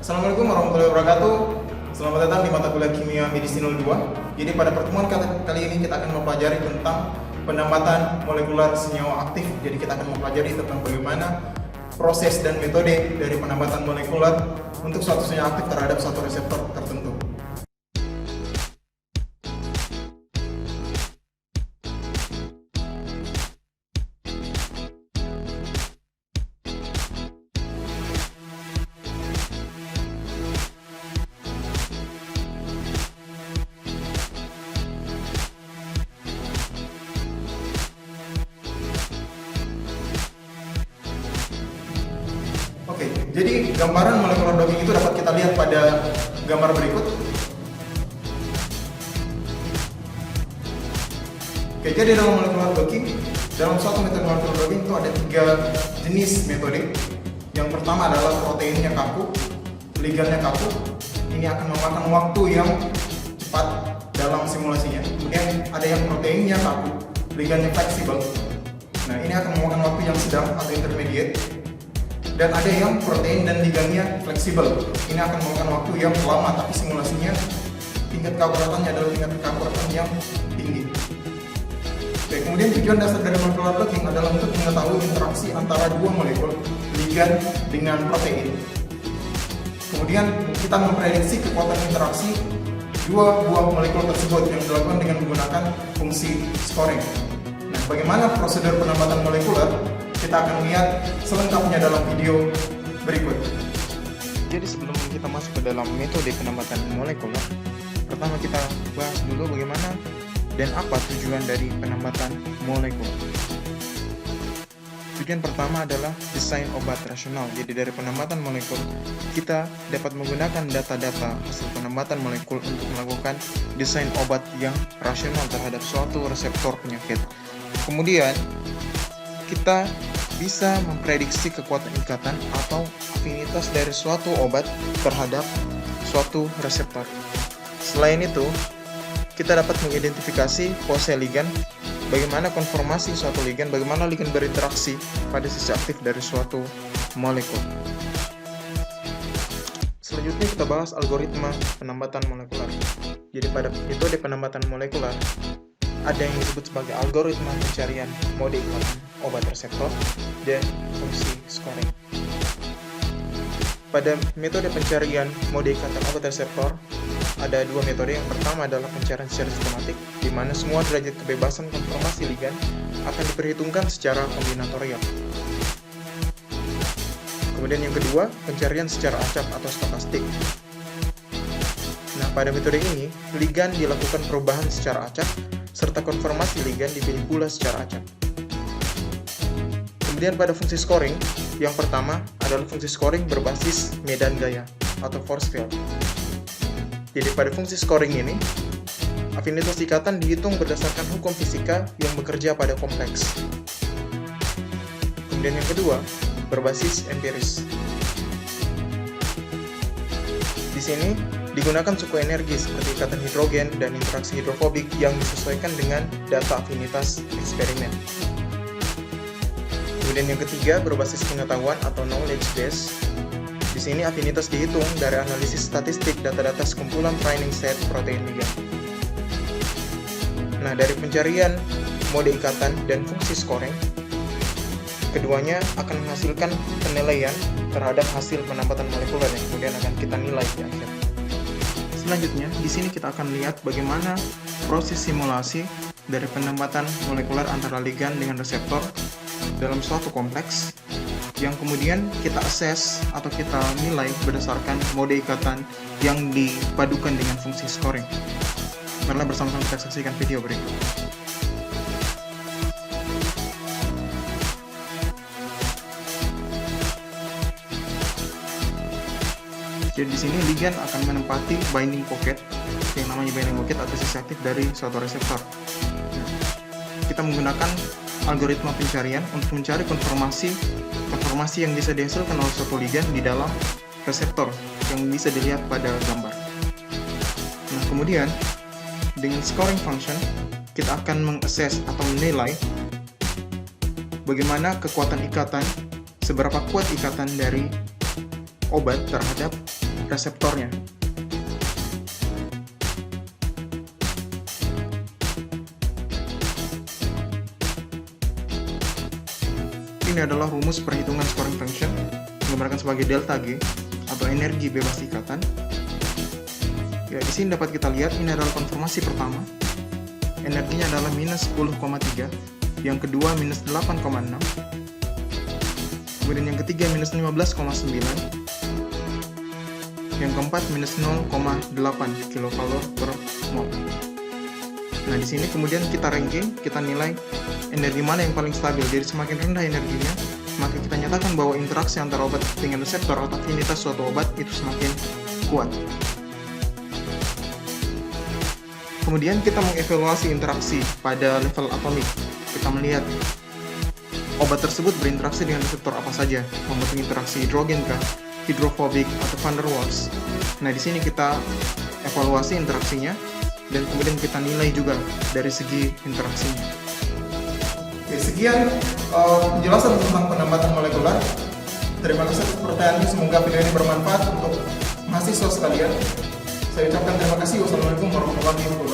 Assalamualaikum warahmatullahi wabarakatuh. Selamat datang di mata kuliah Kimia Medis 02. Jadi pada pertemuan kali ini kita akan mempelajari tentang penambatan molekular senyawa aktif. Jadi kita akan mempelajari tentang bagaimana proses dan metode dari penambatan molekular untuk suatu senyawa aktif terhadap satu reseptor tertentu. Oke, jadi gambaran molekular docking itu dapat kita lihat pada gambar berikut. Oke, jadi dalam molekular docking, dalam suatu metode molekular docking itu ada 3 jenis metode. Yang pertama adalah proteinnya kaku, ligannya kaku. Ini akan memakan waktu yang cepat dalam simulasinya. Kemudian ada yang proteinnya kaku, ligannya fleksibel. Nah, ini akan memakan waktu yang sedang atau intermediate. Dan ada yang protein dan ligannya fleksibel. Ini akan memakan waktu yang lama, tapi simulasinya tingkat keakuratannya adalah tingkat keakuratan yang tinggi. Oke, kemudian tujuan dasar dari molekular docking adalah untuk mengetahui interaksi antara dua molekul, ligan dengan protein. Kemudian kita memprediksi kekuatan interaksi dua buah molekul tersebut yang dilakukan dengan menggunakan fungsi scoring. Nah, bagaimana prosedur penambatan molekuler? Kita akan lihat selengkapnya dalam video berikut. Jadi sebelum kita masuk ke dalam metode penambatan molekuler, pertama kita bahas dulu bagaimana dan apa tujuan dari penambatan molekul. Tujuan pertama adalah desain obat rasional. Jadi dari penambatan molekul, kita dapat menggunakan data-data hasil penambatan molekul untuk melakukan desain obat yang rasional terhadap suatu reseptor penyakit. Kemudian, kita bisa memprediksi kekuatan ikatan atau afinitas dari suatu obat terhadap suatu reseptor. Selain itu, kita dapat mengidentifikasi pose ligan, bagaimana konformasi suatu ligan, bagaimana ligan berinteraksi pada sisi aktif dari suatu molekul. Selanjutnya kita bahas algoritma penambatan molekular. Jadi pada metode penambatan molekular, ada yang disebut sebagai algoritma pencarian mode ikatan obat reseptor dan fungsi scoring. Pada metode pencarian mode ikatan obat reseptor, ada dua metode. Yang pertama adalah pencarian secara sistematik, di mana semua derajat kebebasan konformasi ligan akan diperhitungkan secara kombinatorial. Kemudian yang kedua, pencarian secara acak atau stokastik. Nah, pada metode ini, ligan dilakukan perubahan secara acak, serta konformasi ligan dipilih pula secara acak. Kemudian pada fungsi scoring, yang pertama adalah fungsi scoring berbasis medan gaya atau force field. Jadi pada fungsi scoring ini, afinitas ikatan dihitung berdasarkan hukum fisika yang bekerja pada kompleks. Kemudian yang kedua, berbasis empiris. Di sini digunakan suku energi seperti ikatan hidrogen dan interaksi hidrofobik yang disesuaikan dengan data afinitas eksperimen. Kemudian yang ketiga, berbasis pengetahuan atau knowledge base. Di sini afinitas dihitung dari analisis statistik data-data sekumpulan training set protein ligan. Nah, dari pencarian mode ikatan dan fungsi scoring, keduanya akan menghasilkan penilaian terhadap hasil penambatan molekuler yang kemudian akan kita nilai di akhir. Selanjutnya, di sini kita akan lihat bagaimana proses simulasi dari penambatan molekuler antara ligan dengan reseptor dalam suatu kompleks yang kemudian kita assess atau kita nilai berdasarkan mode ikatan yang dipadukan dengan fungsi scoring. Marilah bersama-sama kita saksikan video berikut. Jadi di sini ligan akan menempati binding pocket, yang namanya binding pocket atau sisi aktif dari suatu reseptor. Nah, kita menggunakan algoritma pencarian untuk mencari konformasi yang bisa dihasilkan oleh suatu ligan di dalam reseptor yang bisa dilihat pada gambar. Nah, kemudian dengan scoring function kita akan mengakses atau menilai bagaimana kekuatan ikatan, seberapa kuat ikatan dari obat terhadap reseptornya. Ini adalah rumus perhitungan scoring function, digambarkan sebagai delta G atau energi bebas ikatan. Ya, di sini dapat kita lihat ini adalah konfirmasi pertama. Energinya adalah minus 10,3, yang kedua minus 8,6, kemudian yang ketiga minus 15,9, yang keempat minus 0,8 kilokalor per mol. Nah, di sini kemudian kita ranking, kita nilai energi mana yang paling stabil. Jadi semakin rendah energinya, maka kita nyatakan bahwa interaksi antara obat dengan reseptor atau afinitas suatu obat itu semakin kuat. Kemudian kita mengevaluasi interaksi pada level atomik. Kita melihat obat tersebut berinteraksi dengan reseptor apa saja, membentuk interaksi hidrogen kah, hidrofobik atau van der Waals. Nah, di sini kita evaluasi interaksinya dan kemudian kita nilai juga dari segi interaksinya. Oke, sekian penjelasan tentang penambatan molekular. Terima kasih atas pertanyaannya, semoga video ini bermanfaat untuk mahasiswa sekalian. Saya ucapkan terima kasih. Wassalamualaikum warahmatullahi wabarakatuh.